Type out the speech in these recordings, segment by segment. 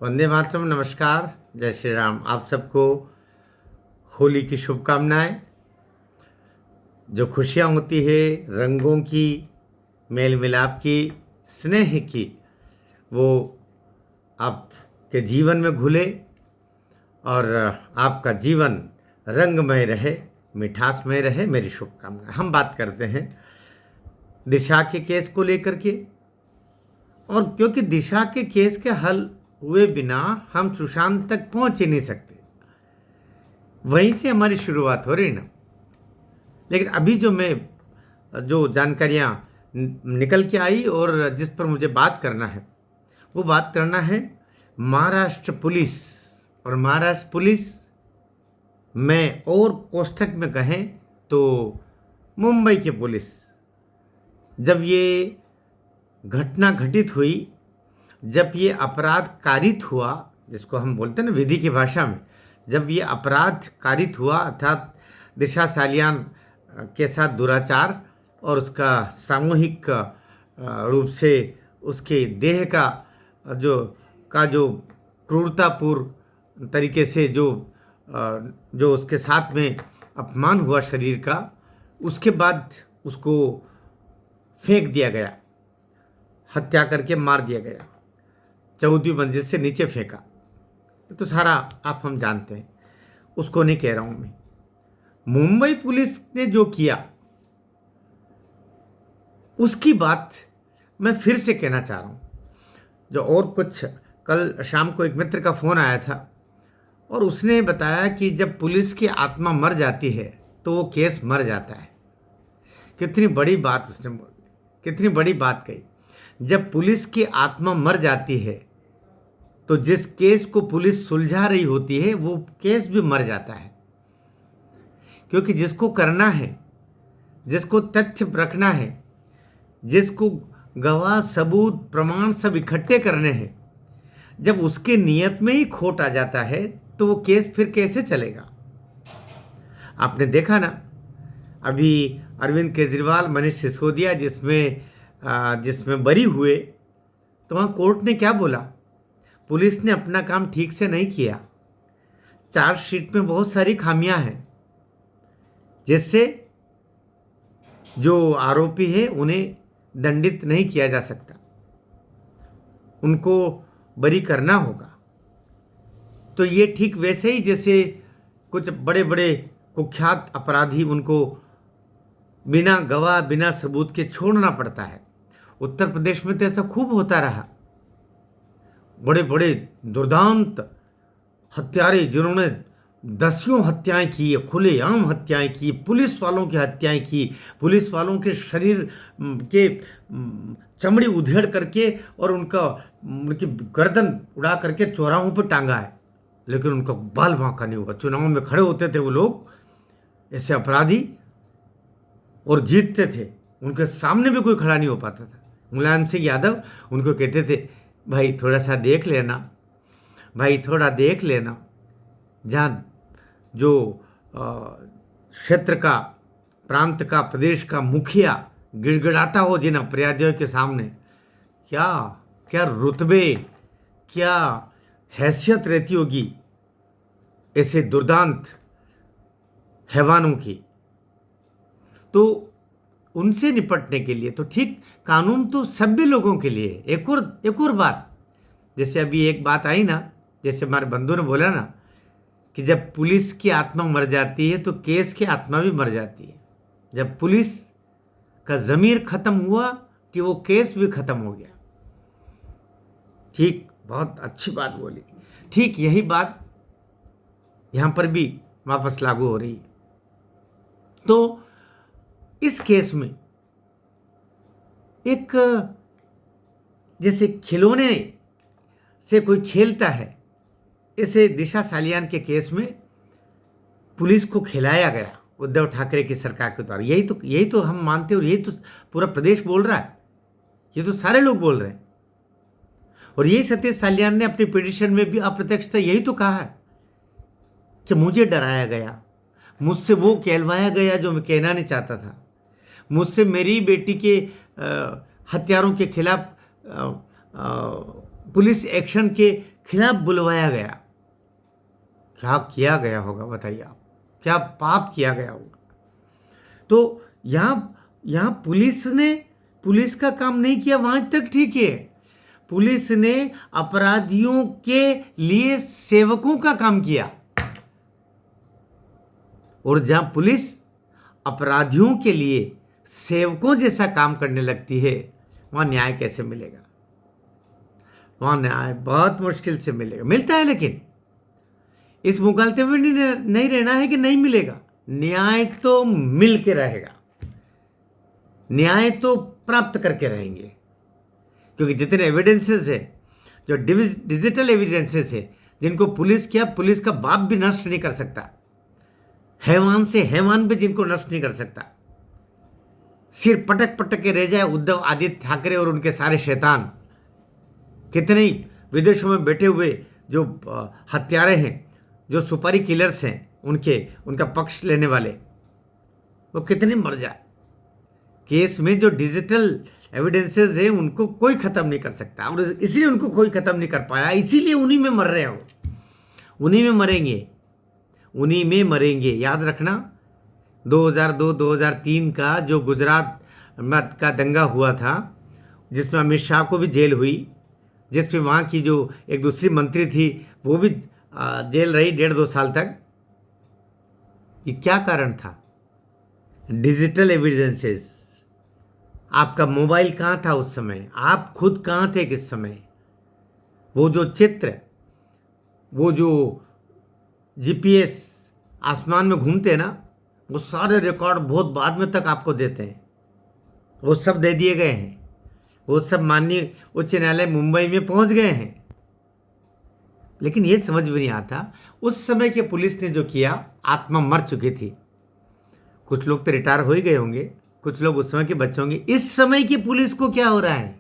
वंदे मातरम। नमस्कार, जय श्री राम। आप सबको होली की शुभकामनाएं। जो खुशियाँ होती है रंगों की, मेल मिलाप की, स्नेह की, वो आपके जीवन में घुले और आपका जीवन रंगमय रहे, मिठासमय रहे, मेरी शुभकामनाएं। हम बात करते हैं दिशा के केस को लेकर के, और क्योंकि दिशा के केस के हल हुए बिना हम सुशांत तक पहुंच ही नहीं सकते, वहीं से हमारी शुरुआत हो रही ना। लेकिन अभी जो जानकारियां निकल के आई और जिस पर मुझे बात करना है, वो बात करना है महाराष्ट्र पुलिस। और महाराष्ट्र पुलिस में और कोष्ठक में कहें तो मुंबई की पुलिस, जब ये घटना घटित हुई, जब ये अपराध कारित हुआ, जिसको हम बोलते हैं ना विधि की भाषा में, जब ये अपराध कारित हुआ अर्थात दिशा सालियान के साथ दुराचार और उसका सामूहिक रूप से उसके देह जो क्रूरतापूर्ण तरीके से जो उसके साथ में अपमान हुआ शरीर का, उसके बाद उसको फेंक दिया गया, हत्या करके मार दिया गया, 14वीं मंजिल से नीचे फेंका। तो सारा हम जानते हैं, उसको नहीं कह रहा हूं मैं। मुंबई पुलिस ने जो किया उसकी बात मैं फिर से कहना चाह रहा हूं। जो और कुछ, कल शाम को एक मित्र का फोन आया था और उसने बताया कि जब पुलिस की आत्मा मर जाती है तो वो केस मर जाता है। कितनी बड़ी बात उसने बोली, कितनी बड़ी बात कही। जब पुलिस की आत्मा मर जाती है तो जिस केस को पुलिस सुलझा रही होती है वो केस भी मर जाता है, क्योंकि जिसको करना है, जिसको तथ्य रखना है, जिसको गवाह सबूत प्रमाण सब इकट्ठे करने हैं, जब उसके नियत में ही खोट आ जाता है तो वो केस फिर कैसे चलेगा। आपने देखा ना, अभी अरविंद केजरीवाल, मनीष सिसोदिया जिसमें बरी हुए, तो वहाँ कोर्ट ने क्या बोला? पुलिस ने अपना काम ठीक से नहीं किया, चार्जशीट में बहुत सारी खामियां हैं, जिससे जो आरोपी है उन्हें दंडित नहीं किया जा सकता, उनको बरी करना होगा। तो ये ठीक वैसे ही जैसे कुछ बड़े बड़े कुख्यात अपराधी, उनको बिना गवाह बिना सबूत के छोड़ना पड़ता है। उत्तर प्रदेश में तो ऐसा खूब होता रहा। बड़े बड़े दुर्दांत हत्यारे जिन्होंने दसियों हत्याएं की, खुलेआम हत्याएं की, पुलिस वालों की हत्याएं की, पुलिस वालों के शरीर के चमड़ी उधेड़ करके और उनकी गर्दन उड़ा करके चौराहों पर टांगा है, लेकिन उनका बाल बांका नहीं हुआ। चुनाव में खड़े होते थे वो लोग, ऐसे अपराधी, और जीतते थे। उनके सामने भी कोई खड़ा नहीं हो पाता था। मुलायम सिंह यादव उनको कहते थे, भाई थोड़ा सा देख लेना, भाई थोड़ा देख लेना। जहाँ जो क्षेत्र का, प्रांत का, प्रदेश का मुखिया गिड़गिड़ाता हो जिन अपराधियों के सामने, क्या क्या रुतबे, क्या हैसियत रहती होगी ऐसे दुर्दांत हैवानों की। तो उनसे निपटने के लिए तो ठीक, कानून तो सभी लोगों के लिए। एक और बात, जैसे अभी एक बात आई ना, जैसे हमारे बंधु ने बोला ना कि जब पुलिस की आत्मा मर जाती है तो केस की आत्मा भी मर जाती है। जब पुलिस का ज़मीर खत्म हुआ कि वो केस भी खत्म हो गया। ठीक, बहुत अच्छी बात बोली। ठीक यही बात यहां पर भी वापस लागू हो रही है। तो इस केस में एक, जैसे खिलौने से कोई खेलता है, इसे दिशा सालियान के केस में पुलिस को खिलाया गया उद्धव ठाकरे की सरकार के द्वारा। यही तो हम मानते हैं, और यही तो पूरा प्रदेश बोल रहा है, ये तो सारे लोग बोल रहे हैं। और यही सतीश सालियान ने अपनी पिटीशन में भी अप्रत्यक्ष यही तो कहा है कि मुझे डराया गया, मुझसे वो कहलवाया गया जो मैं कहना नहीं चाहता था, मुझसे मेरी बेटी के हत्यारों के खिलाफ पुलिस एक्शन के खिलाफ बुलवाया गया। क्या किया गया होगा बताइए आप, क्या पाप किया गया होगा। तो यहाँ पुलिस का काम नहीं किया, वहां तक ठीक है। पुलिस ने अपराधियों के लिए सेवकों का काम किया, और जहां पुलिस अपराधियों के लिए सेवकों जैसा काम करने लगती है, वहां न्याय कैसे मिलेगा? वहां न्याय बहुत मुश्किल से मिलेगा। मिलता है, लेकिन इस मुगालते में नहीं रहना है कि नहीं मिलेगा। न्याय तो मिल के रहेगा, न्याय तो प्राप्त करके रहेंगे, क्योंकि जितने एविडेंसेस है, जो डिजिटल एविडेंसेस है, जिनको पुलिस का बाप भी नष्ट नहीं कर सकता, हैवान से हैवान भी जिनको नष्ट नहीं कर सकता, सिर पटक पटक के रह जाए उद्धव आदित्य ठाकरे और उनके सारे शैतान। कितने ही विदेशों में बैठे हुए जो हत्यारे हैं, जो सुपारी किलर्स हैं, उनका पक्ष लेने वाले, वो कितने मर जाए। केस में जो डिजिटल एविडेंसेस है, उनको कोई ख़त्म नहीं कर सकता, और इसलिए उनको कोई ख़त्म नहीं कर पाया, इसीलिए उन्हीं में मर रहे हो, उन्हीं में मरेंगे, उन्हीं में मरेंगे। याद रखना, 2002-2003 का जो गुजरात का दंगा हुआ था, जिसमें अमित शाह को भी जेल हुई, जिसमें वहाँ की जो एक दूसरी मंत्री थी वो भी जेल रही 1.5-2 साल तक। ये क्या कारण था? Digital evidences. आपका मोबाइल कहाँ था उस समय? आप खुद कहाँ थे किस समय? वो जो चित्र, वो जो जीपीएस आसमान में घूमते हैं ना, वो सारे रिकॉर्ड बहुत बाद में तक आपको देते हैं, वो सब दे दिए गए हैं, वो सब माननीय उच्च न्यायालय मुंबई में पहुंच गए हैं। लेकिन ये समझ में नहीं आता, उस समय के पुलिस ने जो किया, आत्मा मर चुकी थी। कुछ लोग तो रिटायर हो ही गए होंगे, कुछ लोग उस समय के बच्चे होंगे। इस समय की पुलिस को क्या हो रहा है?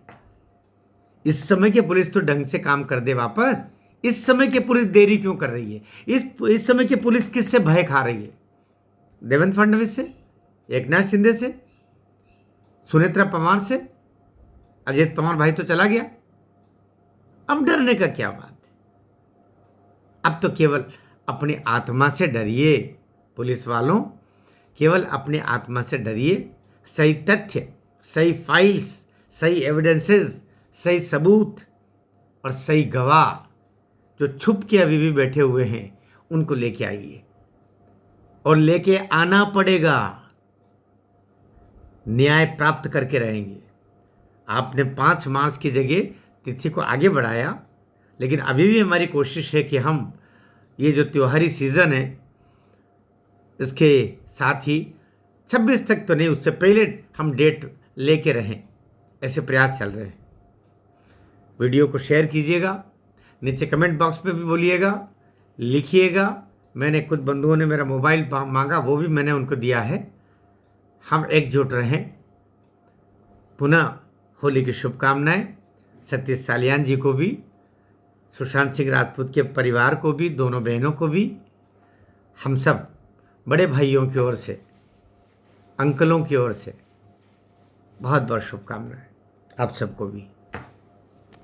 इस समय की पुलिस तो ढंग से काम कर दे वापस। इस समय की पुलिस देरी क्यों कर रही है? इस समय की पुलिस किससे भय खा रही है? देवेंद्र फडणवीस से, एकनाथ शिंदे से, सुनेत्रा पवार से? अजित पवार भाई तो चला गया, अब डरने का क्या बात है? अब तो केवल अपनी आत्मा से डरिए पुलिस वालों, केवल अपने आत्मा से डरिए। सही तथ्य, सही फाइल्स, सही एविडेंसेस, सही सबूत और सही गवाह जो छुप के अभी भी बैठे हुए हैं, उनको लेके आइए, और लेके आना पड़ेगा। न्याय प्राप्त करके रहेंगे। आपने 5 मार्च की जगह तिथि को आगे बढ़ाया, लेकिन अभी भी हमारी कोशिश है कि हम ये जो त्योहारी सीज़न है, इसके साथ ही 26 तक तो नहीं, उससे पहले हम डेट लेके रहें, ऐसे प्रयास चल रहे हैं। वीडियो को शेयर कीजिएगा, नीचे कमेंट बॉक्स में भी बोलिएगा, लिखिएगा। मैंने कुछ बंधुओं ने मेरा मोबाइल मांगा, वो भी मैंने उनको दिया है। हम एकजुट रहें। पुनः होली की शुभकामनाएं सतीश सालियान जी को भी, सुशांत सिंह राजपूत के परिवार को भी, दोनों बहनों को भी, हम सब बड़े भाइयों की ओर से, अंकलों की ओर से बहुत बहुत शुभकामनाएं आप सबको भी।